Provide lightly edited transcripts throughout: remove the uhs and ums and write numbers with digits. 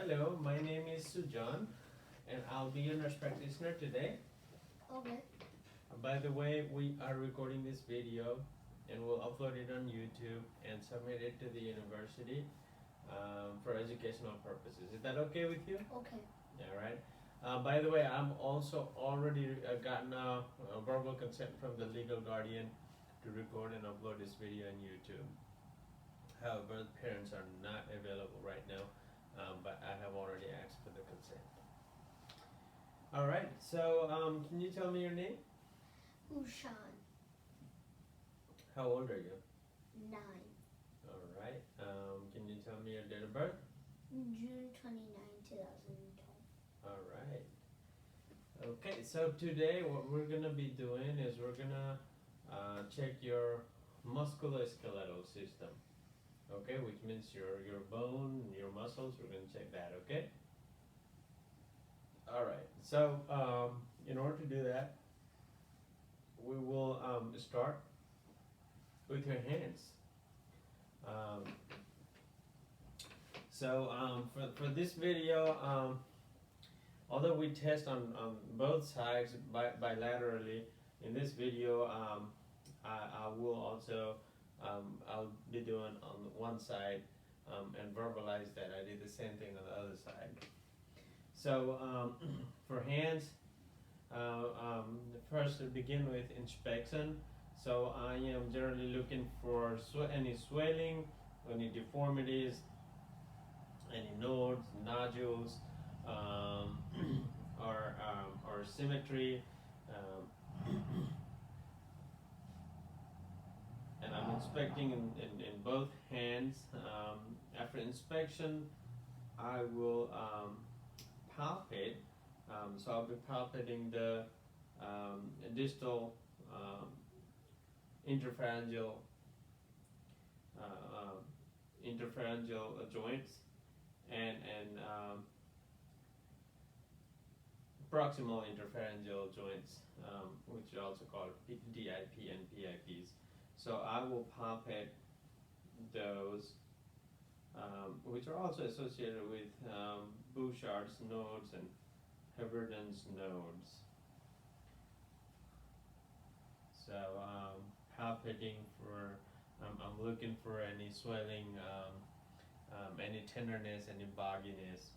Hello, my name is Sujan, and I'll be your nurse practitioner today. Okay. By the way, we are recording this video and we'll upload it on YouTube and submit it to the university for educational purposes. Is that okay with you? Okay. All right. By the way, I'm also already gotten a verbal consent from the legal guardian to record and upload this video on YouTube. However, the parents are not available right now, but I have already asked for the consent. All right, so can you tell me your name? Ushan. How old are you? 9. All right, can you tell me your date of birth? June 29, 2012. All right. Okay, so today what we're gonna be doing is we're gonna check your musculoskeletal system. Okay, which means your bone, your muscles. We're gonna check that. Okay. All right. So in order to do that, we will start with your hands. For this video, although we test on both sides bilaterally, in this video I will also I'll be doing on one side and verbalize that I did the same thing on the other side. So for hands, first to begin with inspection. So I am generally looking for any swelling, any deformities, any nodes, nodules, or symmetry. And I'm inspecting in both hands. After inspection, I will palpate. So I'll be palpating the distal interphalangeal joints and proximal interphalangeal joints, which are also called DIP and PIPs. So I will palpate those, which are also associated with Bouchard's nodes and Heberden's nodes. So palpating for, I'm looking for any swelling, any tenderness, any bogginess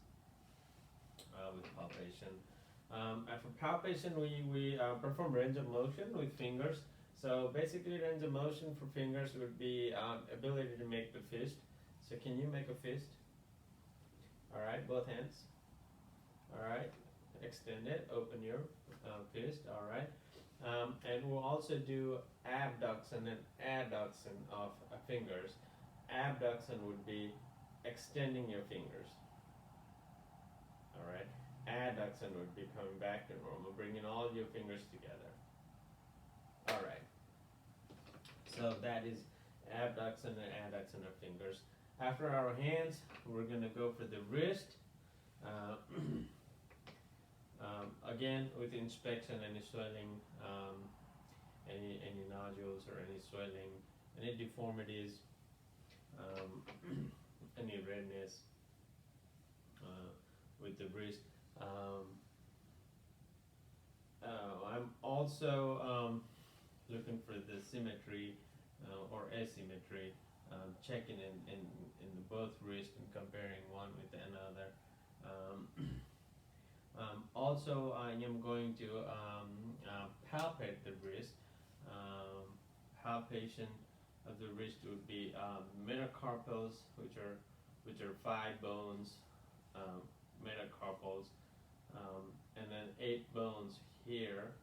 with palpation. After palpation, we perform range of motion with fingers. So basically, range of motion for fingers would be ability to make the fist. So can you make a fist? All right, both hands. All right, extend it, open your fist. All right, and we'll also do abduction and adduction of fingers. Abduction would be extending your fingers. All right, adduction would be coming back to normal, bringing all your fingers together. All right. So that is abduction and adduction of fingers. After our hands, we're going to go for the wrist. Again, with inspection, any swelling, any nodules or any swelling, any deformities, any redness with the wrist. I'm also looking for the symmetry or asymmetry, checking in both wrists and comparing one with another. Also, I am going to palpate the wrist. Palpation of the wrist would be metacarpals, which are 5 bones, metacarpals, and then 8 bones here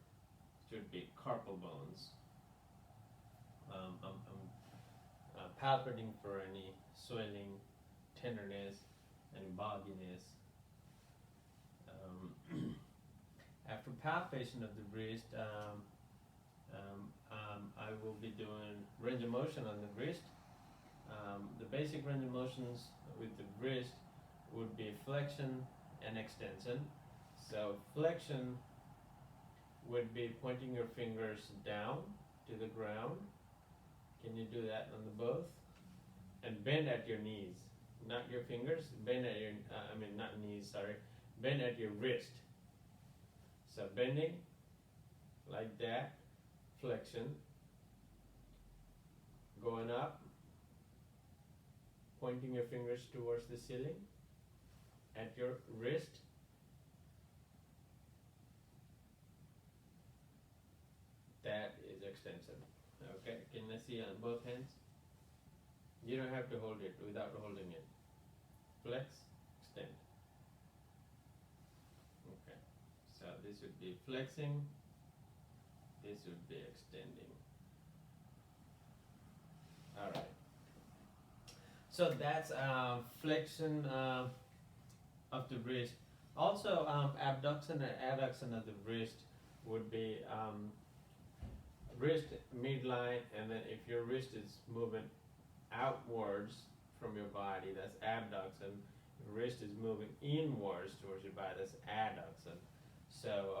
should be carpal bones. I'm palpating for any swelling, tenderness, and bogginess. After palpation of the wrist, I will be doing range of motion on the wrist. The basic range of motions with the wrist would be flexion and extension. So flexion would be pointing your fingers down to the ground. Can you do that on the both? And bend at your knees. not your fingers, bend at your, not knees, sorry, bend at your wrist. So bending like that, flexion, going up, pointing your fingers towards the ceiling at your wrist. That is extension. Okay, can I see on both hands? You don't have to hold it without holding it. Flex, extend. Okay, so this would be flexing, this would be extending. All right. So that's flexion of the wrist. Also, abduction and adduction of the wrist would be wrist midline, and then if your wrist is moving outwards from your body, that's abduction. If your wrist is moving inwards towards your body, that's adduction. So,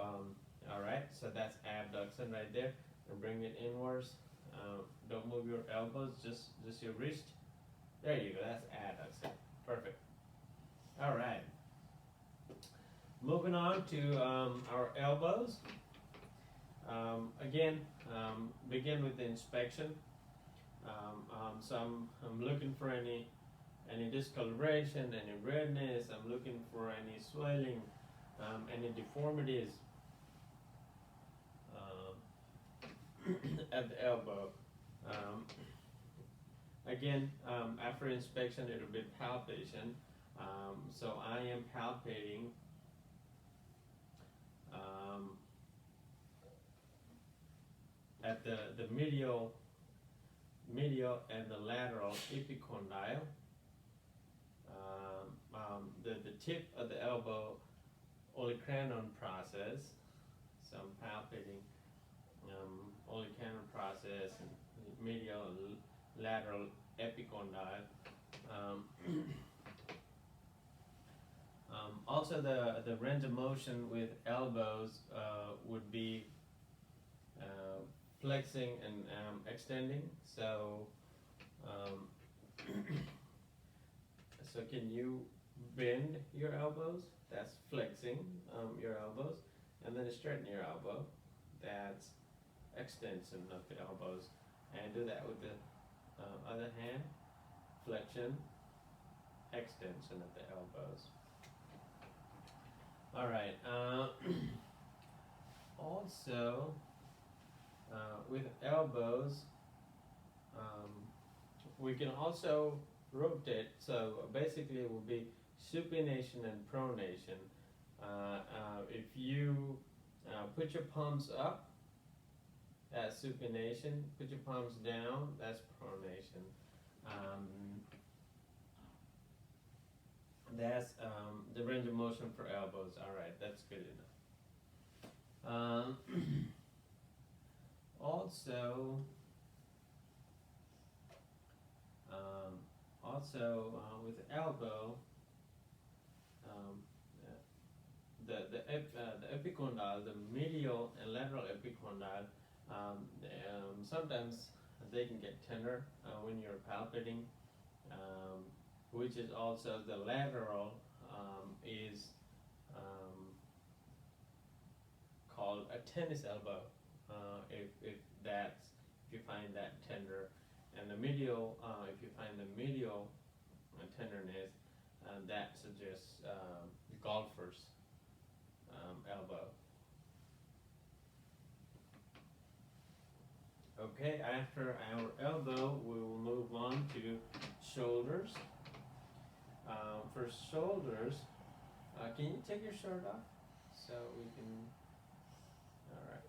all right, so that's abduction right there. And bring it inwards. Don't move your elbows, just your wrist. There you go, that's adduction. Perfect. All right. Moving on to our elbows. Again, begin with the inspection. So I'm looking for any discoloration, any redness. I'm looking for any swelling, any deformities at the elbow. Again, after inspection, it'll be palpation. So I am palpating at the medial and the lateral epicondyle. The tip of the elbow olecranon process. So I'm palpating olecranon process and medial lateral epicondyle. Also, the range of motion with elbows would be flexing and extending. So, so can you bend your elbows? That's flexing your elbows, and then straighten your elbow. That's extension of the elbows. And do that with the other hand. Flexion, extension of the elbows. All right. Also, with elbows, we can also rotate. So basically, it will be supination and pronation. If you put your palms up, that's supination. Put your palms down, that's pronation. That's the range of motion for elbows. All right, that's good enough. Also, with elbow, the epicondyle, the medial and lateral epicondyle, sometimes they can get tender when you're palpating, which is also the lateral is called a tennis elbow. If you find that tender, and the medial, if you find the medial tenderness, that suggests golfer's elbow. Okay, after our elbow, we will move on to shoulders. For shoulders, can you take your shirt off so we can? All right.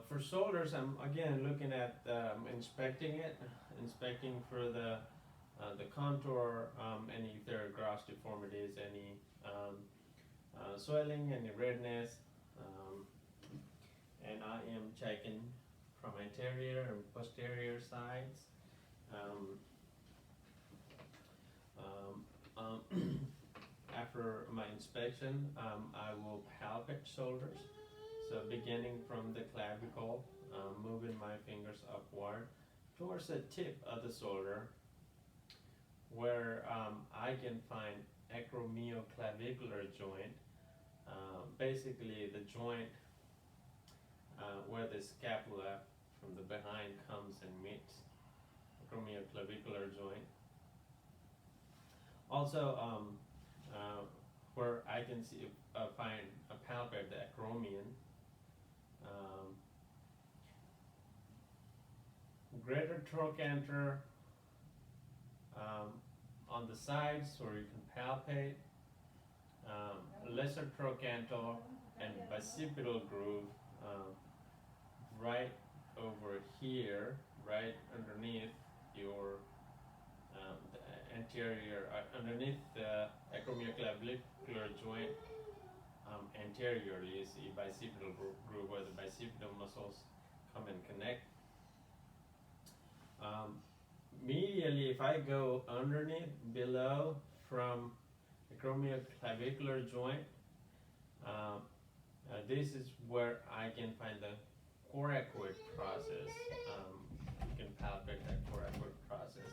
For shoulders, I'm again looking at inspecting for the contour, any if there are gross deformities, any swelling, any redness, and I am checking from anterior and posterior sides. After my inspection, I will palpate shoulders. So So beginning from the clavicle, moving my fingers upward towards the tip of the shoulder, where I can find acromioclavicular joint. Basically, the joint where the scapula from the behind comes and meets acromioclavicular joint. Also, where I can see find a palpate the acromion. Greater trochanter on the sides where you can palpate, lesser trochanter and bicipital groove right over here, right underneath your the anterior, underneath the acromioclavicular joint. Anteriorly, you see bicipital groove where the bicipital muscles come and connect. Medially, if I go underneath, below, from acromioclavicular joint, this is where I can find the coracoid process. You can palpate that coracoid process.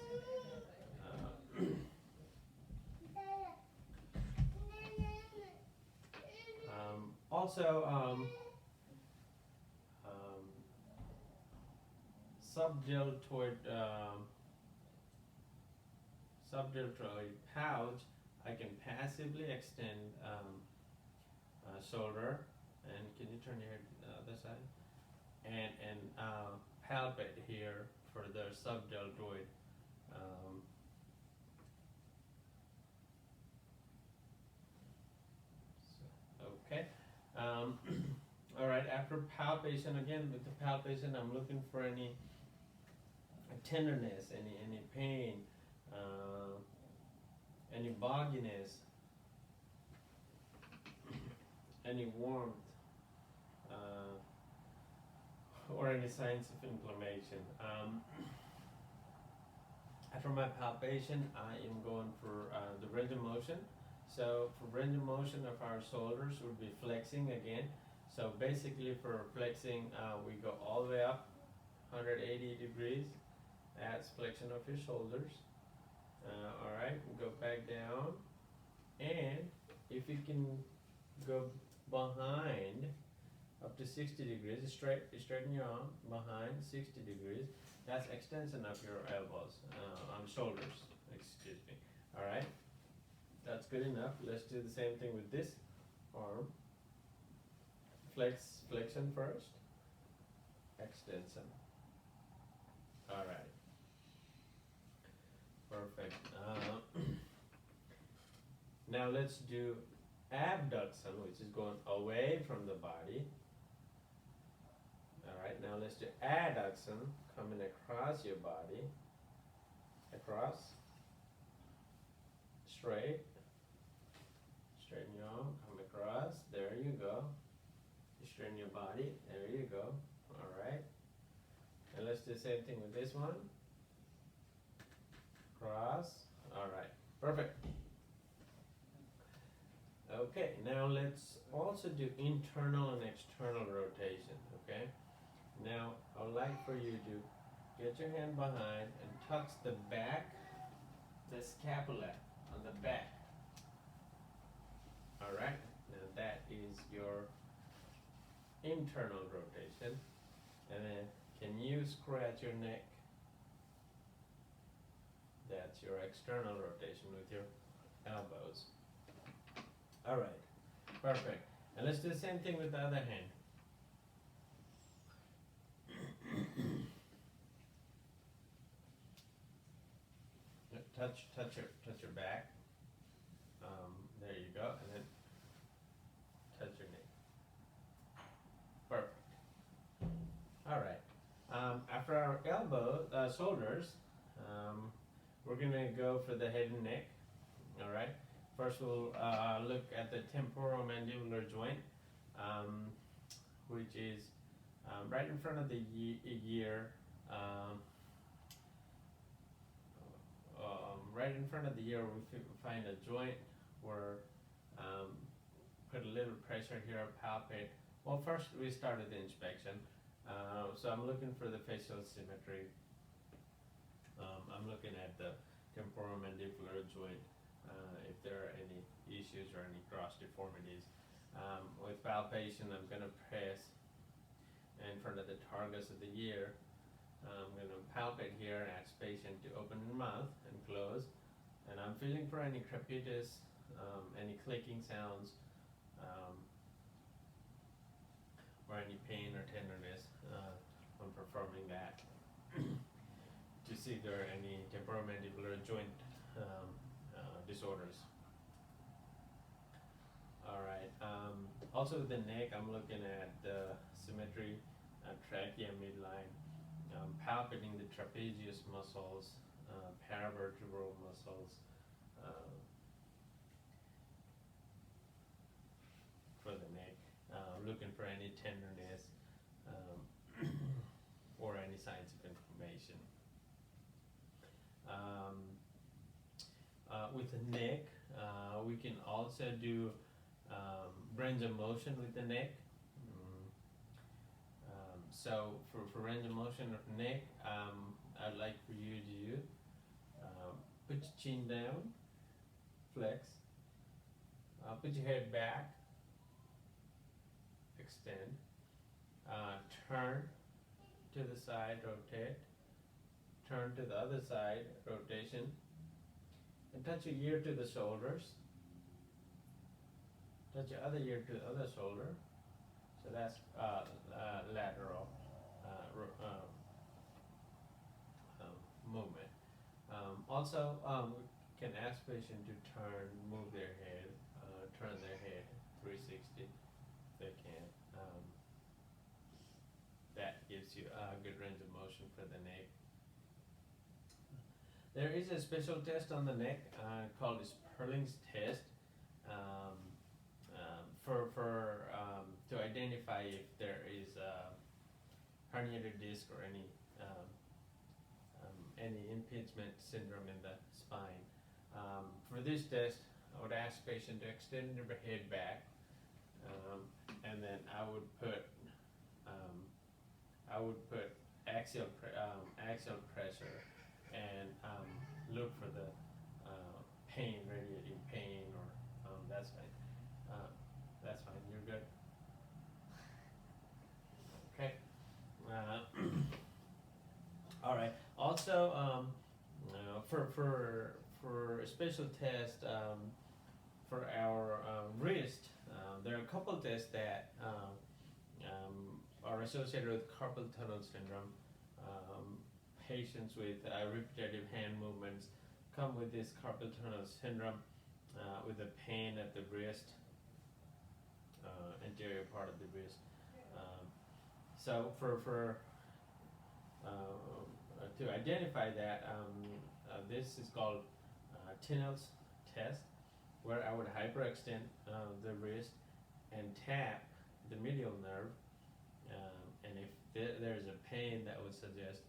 Also, subdeltoid subdeltoid pouch, I can passively extend shoulder, and can you turn your head the other side? And palpate here for the subdeltoid. Okay. All right. After palpation, again with the palpation, I'm looking for any tenderness, any pain, any bogginess, any warmth, or any signs of inflammation. After my palpation, I am going for the range of motion. So for range of motion of our shoulders, we'll be flexing again. So basically for flexing, we go all the way up 180 degrees. That's flexion of your shoulders. All right, go back down. And if you can go behind up to 60 degrees, straighten your arm behind 60 degrees. That's extension of your elbows, shoulders, excuse me. All right, that's good enough. Let's do the same thing with this arm. Flexion first, extension. All right, perfect. Now let's do abduction, which is going away from the body. All right, now let's do adduction, coming across your body, across, straight, straighten your arm, come across, there you go. You straighten your body, there you go. All right, and let's do the same thing with this one. Cross, all right, perfect. Okay, now let's also do internal and external rotation, okay? Now, I would like for you to get your hand behind and touch the back, the scapula on the back. All right, now that is your internal rotation. And then, can you scratch your neck? That's your external rotation with your elbows. All right, perfect. And let's do the same thing with the other hand. Touch your back. There you go, and then touch your knee. Perfect. All right. After our shoulders, we're gonna go for the head and neck. All right. First, we'll look at the temporomandibular joint, which is right in front of the ear. Right in front of the ear, we find a joint where put a little pressure here, palpate Well, first we started the inspection. So I'm looking for the facial symmetry. I'm looking at the temporomandibular joint, if there are any issues or any cross deformities. With palpation, I'm going to press in front of the targus of the ear. I'm going to palpate here and ask patient to open their mouth and close. And I'm feeling for any crepitus, any clicking sounds, or any pain or tenderness when performing that, to see if there are any temporomandibular joint disorders. All right. Also with the neck, I'm looking at the symmetry, trachea midline, palpating the trapezius muscles, paravertebral muscles, for the neck, looking for any tenderness, or any signs of inflammation. With the neck, we can also do range of motion with the neck. So for range of motion of neck, I'd like for you to put your chin down, flex, put your head back, extend, turn to the side, rotate, turn to the other side, rotation, and touch your ear to the shoulders, touch your other ear to the other shoulder. So that's lateral movement. Also, we can ask patient to move their head, turn their head 360 if they can. That gives you a good range of motion for the neck. There is a special test on the neck called the Sperling's test, to identify if there is a herniated disc or any impingement syndrome in the spine. For this test, I would ask patient to extend their head back, and then I would put axial pressure and look for the pain, radiating pain, or that's fine. That's fine. You're good. Okay. All right. Also, for a special test for our wrist, there are a couple tests that are associated with carpal tunnel syndrome. Patients with repetitive hand movements come with this carpal tunnel syndrome with the pain at the wrist, anterior part of the wrist. So to identify that, this is called Tinel's test, where I would hyperextend the wrist and tap the medial nerve, and if there's a pain, that would suggest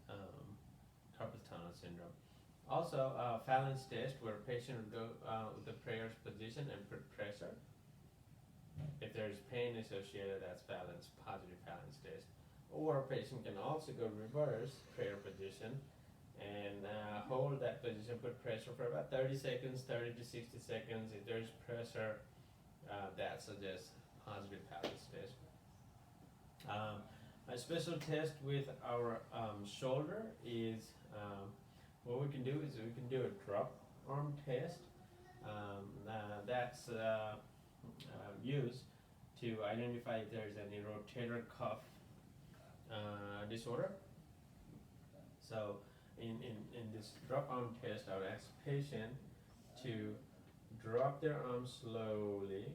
carpal tunnel syndrome. Also, Fallon's test, where a patient would go with the prayer's position and put pressure. If there's pain associated, that's positive Fallon's test. Or a patient can also go reverse prayer position and hold that position, put pressure for about 30 seconds, 30 to 60 seconds. If there's pressure, that suggests positive Fallon's test. A special test with our shoulder is, what we can do is we can do a drop arm test. That's used to identify if there's any rotator cuff disorder. So in this drop arm test, I would ask patient to drop their arm slowly.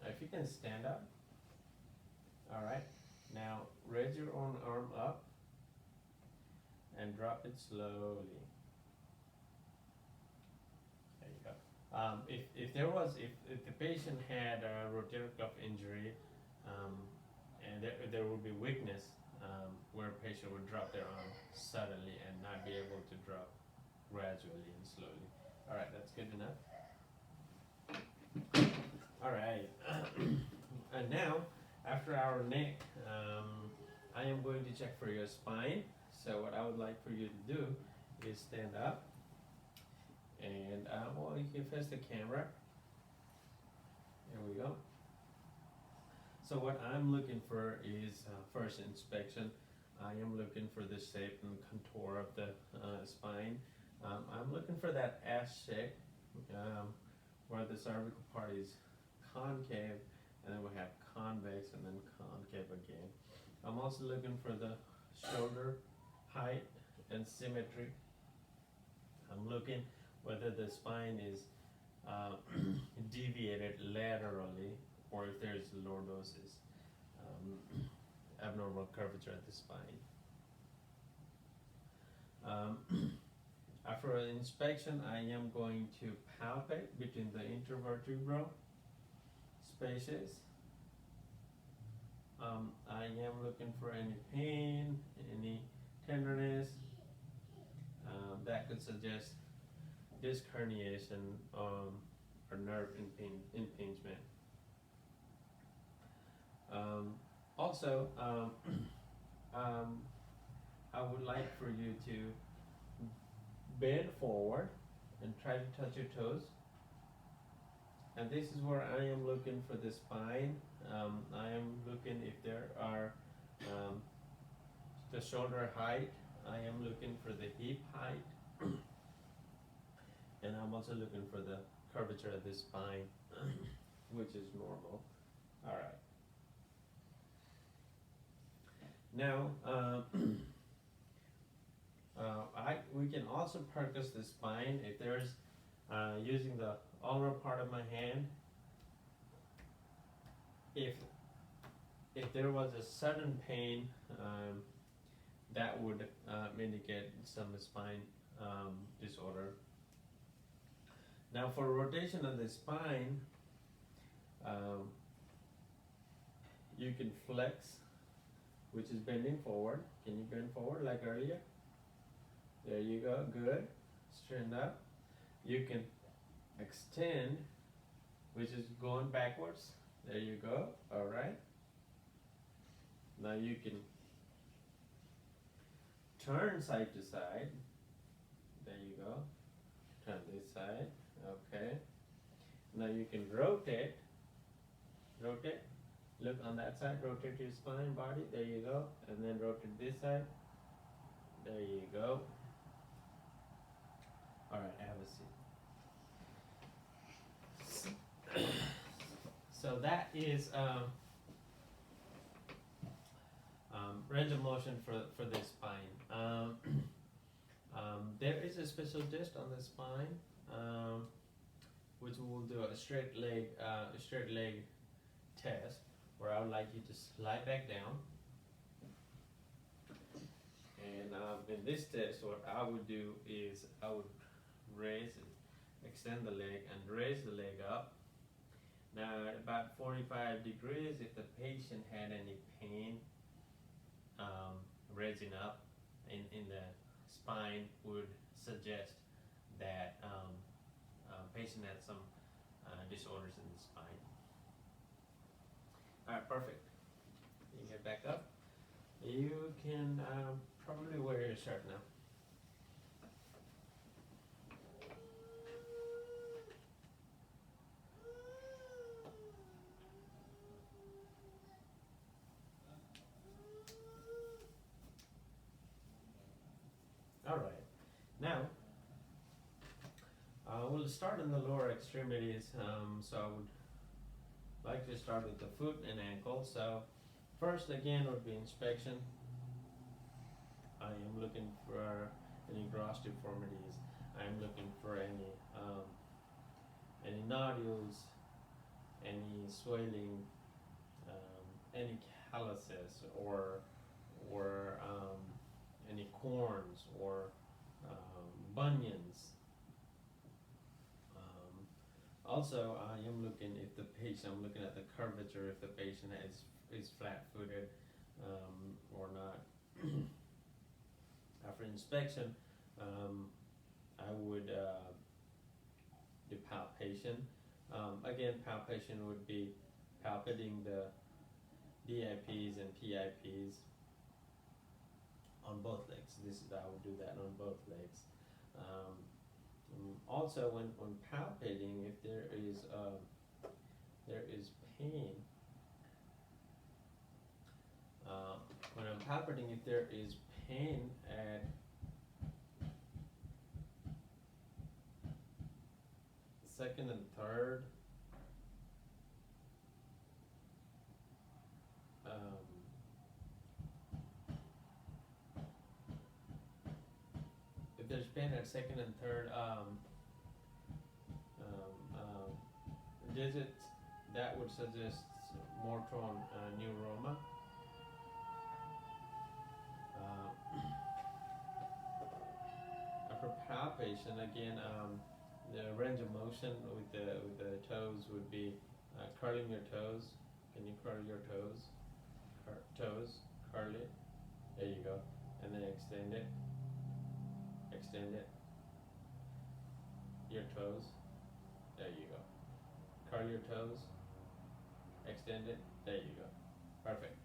If you can stand up. All right. Now raise your own arm up and drop it slowly. There you go. If the patient had a rotator cuff injury, and there would be weakness, where a patient would drop their arm suddenly and not be able to drop gradually and slowly. All right, that's good enough. All right, and now after our neck, I am going to check for your spine. So what I would like for you to do is stand up, and well, you can face the camera. There we go. So what I'm looking for is first inspection. I am looking for the shape and contour of the spine. I'm looking for that S shape where the cervical part is concave, and then we have convex and then concave again. I'm also looking for the shoulder height and symmetry. I'm looking whether the spine is deviated laterally or if there's lordosis, abnormal curvature at the spine. After an inspection, I am going to palpate between the intervertebral spaces. I am looking for any pain, any tenderness that could suggest disc herniation or nerve impingement. Also, I would like for you to bend forward and try to touch your toes. And this is where I am looking for the spine. I am looking if there are the shoulder height. I am looking for the hip height. And I'm also looking for the curvature of the spine, which is normal. All right. Now, we can also percuss the spine if there's using the ulnar part of my hand. If there was a sudden pain, that would indicate some spine disorder. Now, for rotation of the spine, you can flex, which is bending forward. Can you bend forward like earlier? There you go, good. Straighten up. You can extend, which is going backwards. There you go, all right. Now you can turn side to side. There you go. Turn this side, okay. Now you can rotate. Rotate. Look on that side, rotate your spine, body, there you go. And then rotate this side. There you go. All right, have a seat. So that is range of motion for the spine. There is a special test on the spine, which we'll do a straight leg test, where I would like you to slide back down. And in this test, what I would do is I would extend the leg and raise the leg up. Now at about 45 degrees, if the patient had any pain raising up in the spine, would suggest that patient had some disorders in the spine. All right, perfect. You get back up. You can probably wear your shirt now. All right. Now, we'll start in the lower extremities. So I would like to start with the foot and ankle. So first, again, would be inspection. I am looking for any gross deformities. I am looking for any nodules, any swelling, any calluses, or any corns or bunions. Also, I am looking if the patient. I'm looking at the curvature if the patient is flat-footed or not. After inspection, I would do palpation. Again, palpation would be palpating DIPs and PIPs on both legs. I would do that on both legs. Also, when palpating, if there is pain, when I'm palpating, if there is pain at second and third, if there's pain at second and third digits, that would suggest more tone neuroma. For palpation, again, the range of motion with the toes would be curling your toes. Can you curl your toes? Curl it. There you go. And then extend it. Extend it. Your toes. There you go. Curl your toes. Extend it. There you go. Perfect.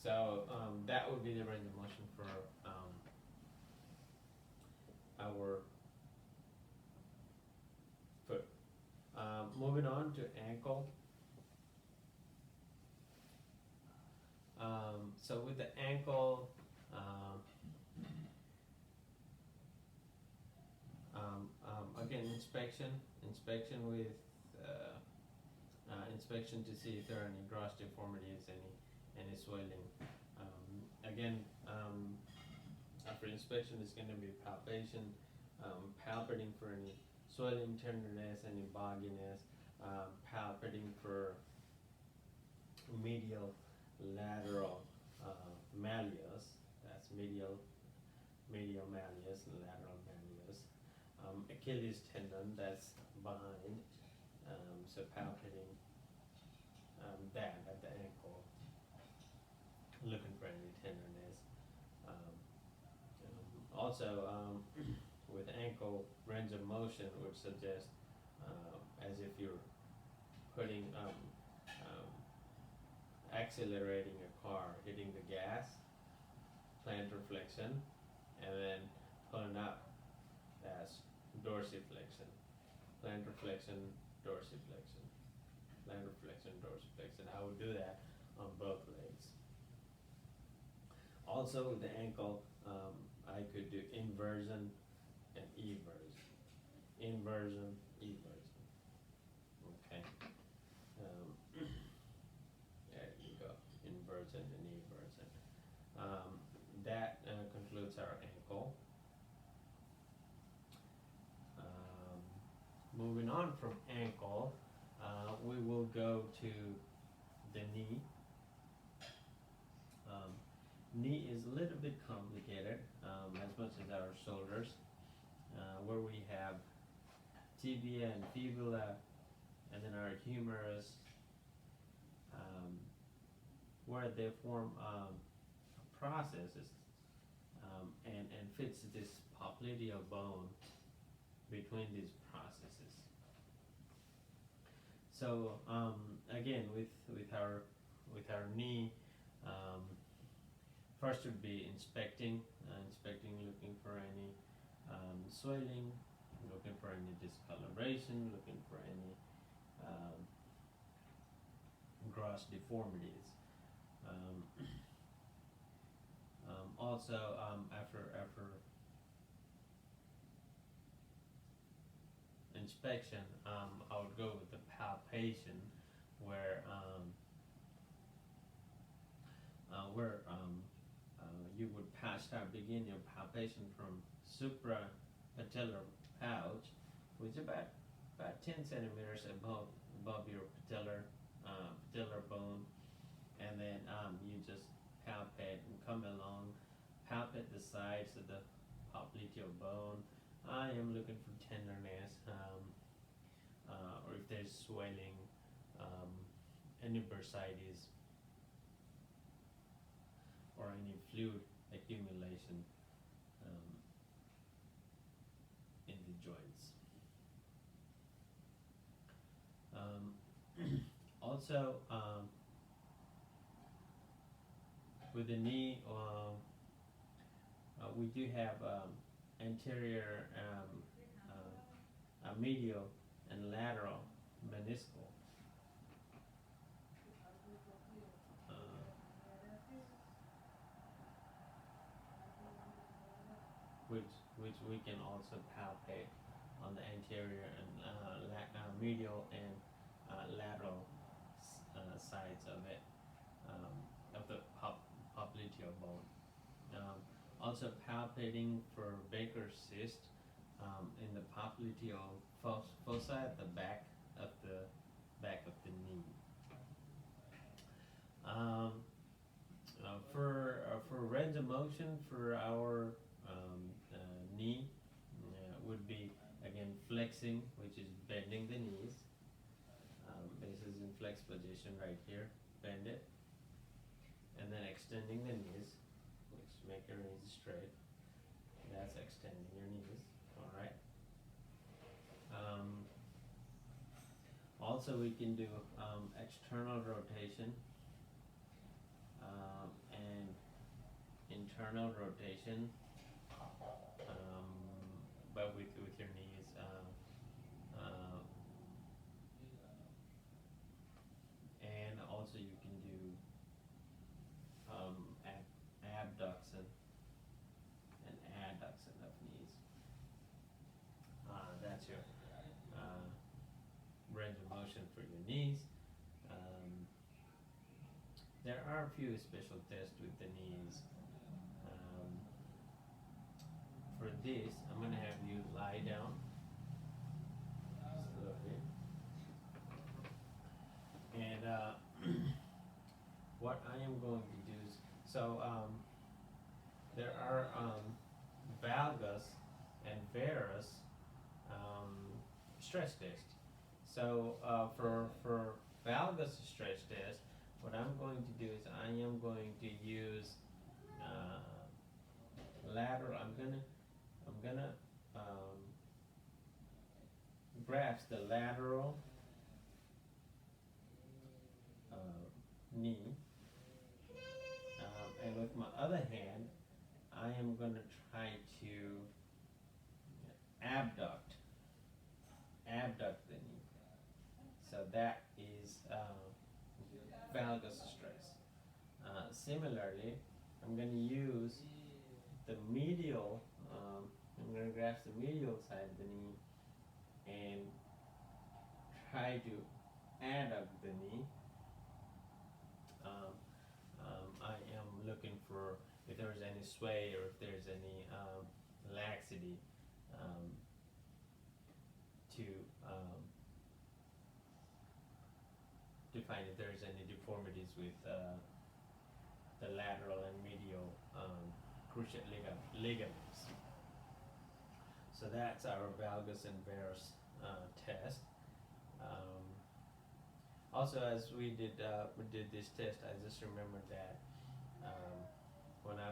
So that would be the range of motion for our foot. Moving on to ankle. So with the ankle, again, inspection with inspection to see if there are any gross deformities, any swelling. Again, after inspection is going to be palpation, palpating for any swelling, tenderness, any bogginess, palpating for medial lateral malleus, that's medial malleus and lateral malleus. Achilles tendon, that's behind, so palpating that at the ankle, looking for any tenderness. Also, with ankle, range of motion would suggest as if you're putting accelerating a car, hitting the gas, plantar flexion, and then pulling up, that's dorsiflexion. Plantar flexion, dorsiflexion. Plantar flexion, dorsiflexion. I would do that on both legs. Also with the ankle, I could do inversion and eversion. Inversion, eversion. Okay. There you go. Inversion and eversion. That concludes our ankle. Moving on from ankle, we will go to the knee. Knee is a little bit complicated, as much as our shoulders, where we have tibia and fibula, and then our humerus, where they form processes and fits this popliteal bone between these processes. So again, with our knee, first would be inspecting, looking for any swelling, looking for any discoloration, looking for any gross deformities. Also, after inspection, I would go with the palpation, where you would begin your palpation from suprapatellar pouch, which is about 10 centimeters above your patellar bone, and then you just palpate and come along, palpate the sides of the popliteal bone. I am looking for tenderness, or if there's swelling, any bursitis, or any fluid accumulation in the joints. Also, with the knee, we do have anterior, medial, and lateral meniscal. Uh, which we can also palpate on the anterior and medial and lateral sides of it, of the popliteal bone. Also palpating for Baker's cyst in the popliteal fossa at the back of the knee. For range of motion for our knee would be again flexing, which is bending the knees. This is in flex position right here. Bend it, and then extending the knees, which make your knees straight. That's extending your knees. All right. Also, we can do external rotation and internal rotation, but with your knees. And also, you can do abduction and adduction of knees. That's your range of motion for your knees. There are a few special tests with the knees. For this, I'm going to have you lie down slowly. And what I am going to do is, there are valgus and varus stretch tests. So for valgus stretch test, what I'm going to do is I am going to use lateral. I'm gonna grasp the lateral knee, and with my other hand, I am going to try to abduct the knee. So that is valgus stress. Similarly, I'm going to use the medial. I'm going to grasp the medial side of the knee and try to adduct the knee. I am looking for if there's any sway or if there's any laxity to find if there's any deformities with the lateral and medial cruciate ligaments. So that's our valgus and varus test. Also, as we did this test, I just remembered that when I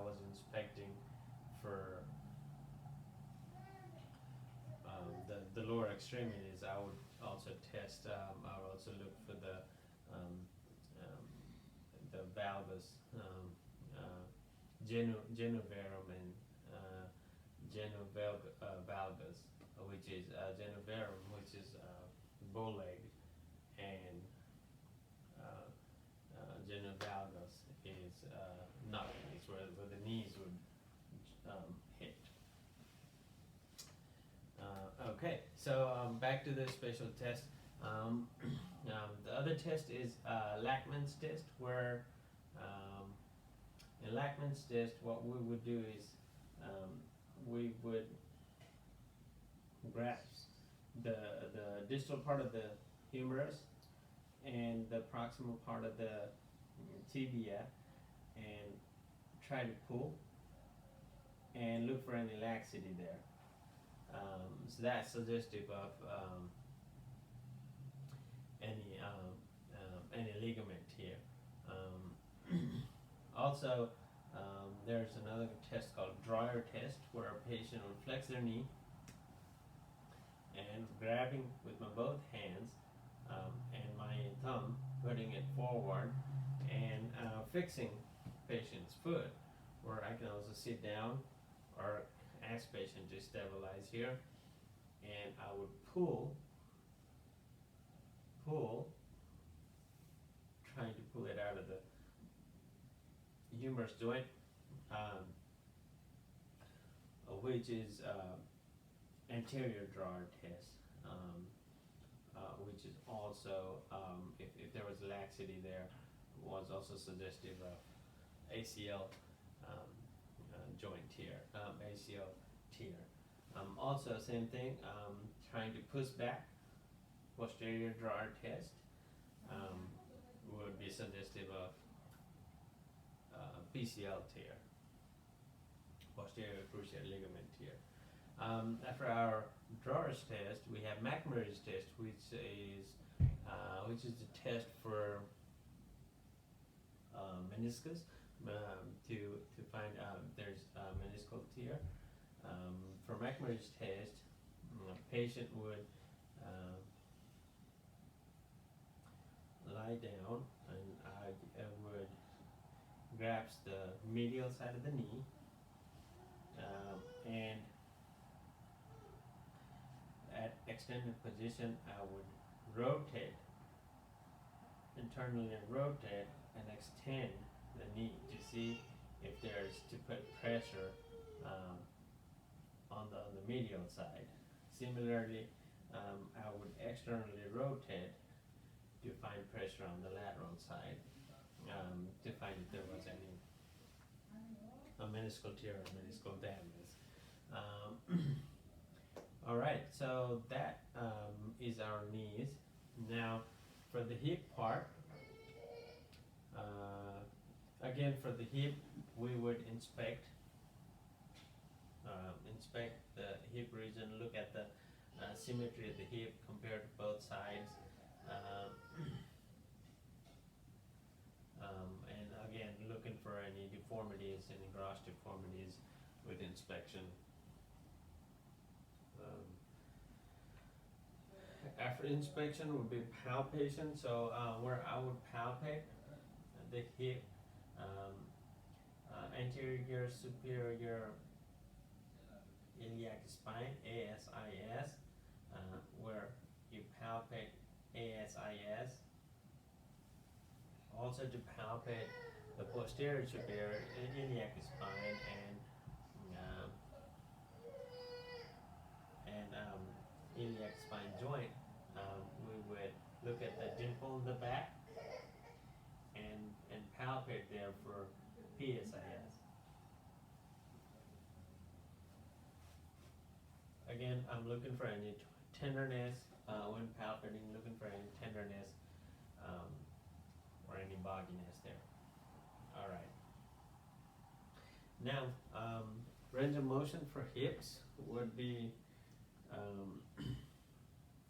was inspecting for the lower extremities, I would also test. I would also look for the valgus, genoverum and genovalgus, which is genoverum, which is bow leg, and genovalgus is not knees, where the knees would hit. Okay, so back to the special test. The other test is Lachman's test, where in Lachman's test, what we would do is we would grasp the distal part of the humerus and the proximal part of the tibia and try to pull and look for any laxity there. So that's suggestive of any ligament here. Also, there's another test called Dreyer test, where a patient will flex their knee and grabbing with my both hands and my thumb, putting it forward and fixing patient's foot, where I can also sit down or ask patient to stabilize here, and I would pull, trying to pull it out of the humerus joint, which is anterior drawer test, which is also, if there was laxity there, was also suggestive of ACL joint tear, ACL tear. Also, same thing, trying to push back, posterior drawer test would be suggestive of PCL tear, posterior cruciate ligament tear. After our drawers test, we have McMurray's test, which is the test for meniscus, to find there's meniscal tear. For McMurray's test, a patient would lie down, and I would grasp the medial side of the knee, and at extended position I would rotate, internally rotate and extend the knee to see if there's to put pressure on the medial side. Similarly, I would externally rotate to find pressure on the lateral side, to find if there was any meniscal tear or meniscal damage. All right, so that is our knees. Now, for the hip part, again for the hip, we would inspect the hip region, look at the symmetry of the hip compared to both sides, and again looking for any deformities, any gross deformities with inspection. After inspection would be palpation, so where I would palpate the hip, anterior superior iliac spine, ASIS, where you palpate ASIS. Also to palpate the posterior superior iliac spine and iliac spine joint. We would look at the dimple in the back and palpate there for PSIS. Again, I'm looking for any tenderness when palpating, looking for any tenderness or any bogginess there. All right. Now, range of motion for hips would be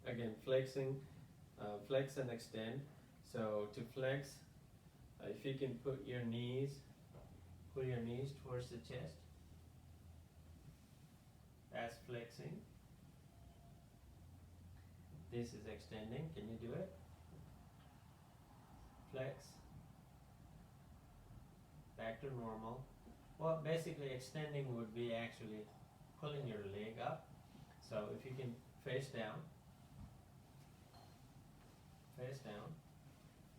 again flexing, flex and extend. So to flex, if you can pull your knees towards the chest, that's flexing. This is extending. Can you do it? Flex, back to normal. Well, basically extending would be actually pulling your leg up. So if you can face down,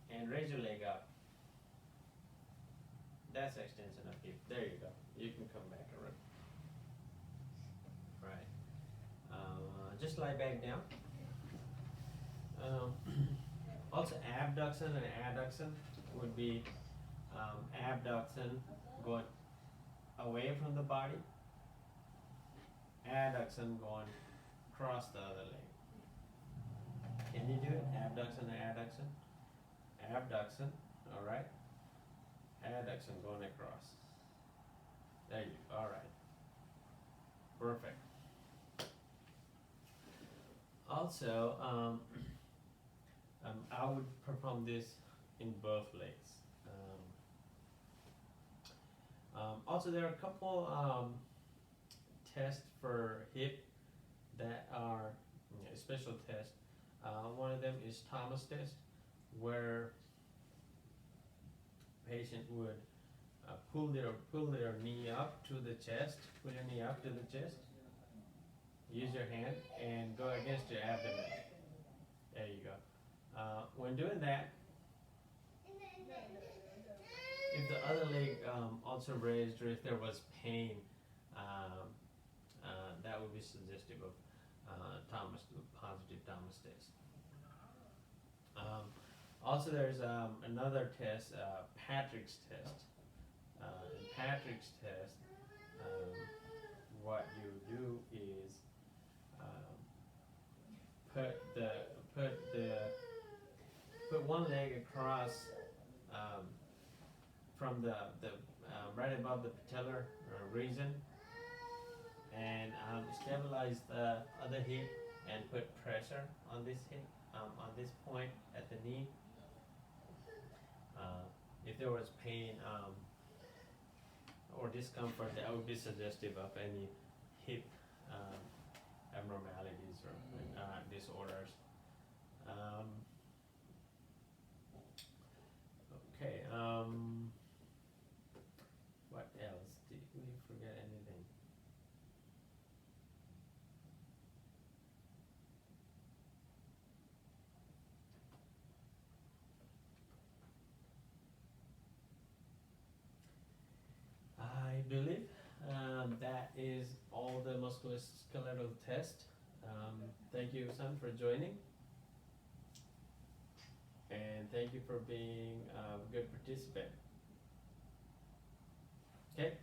and raise your leg up, that's extension of hip. There you go. You can come back around. Right. Just lie back down. Also, abduction and adduction would be abduction going away from the body, adduction going across the other leg. Can you do it? Abduction and adduction? Abduction, all right. Adduction going across. There you go, all right. Perfect. Also, I would perform this in both legs. Also, there are a couple tests for hip that are special tests. One of them is Thomas test, where patient would pull their knee up to the chest. Pull your knee up to the chest. Use your hand and go against your abdomen. There you go. When doing that, if the other leg also raised, or if there was pain, that would be suggestive of positive Thomas test. Also, there's another test, Patrick's test. In Patrick's test, what you do is put one leg across from the right above the patellar region, and stabilize the other hip and put pressure on this hip, on this point at the knee. If there was pain or discomfort, that would be suggestive of any hip abnormalities or disorders. Okay. What else? Did we forget anything? I believe that is all the musculoskeletal test. Thank you, Sun, for joining. And thank you for being a good participant. Okay.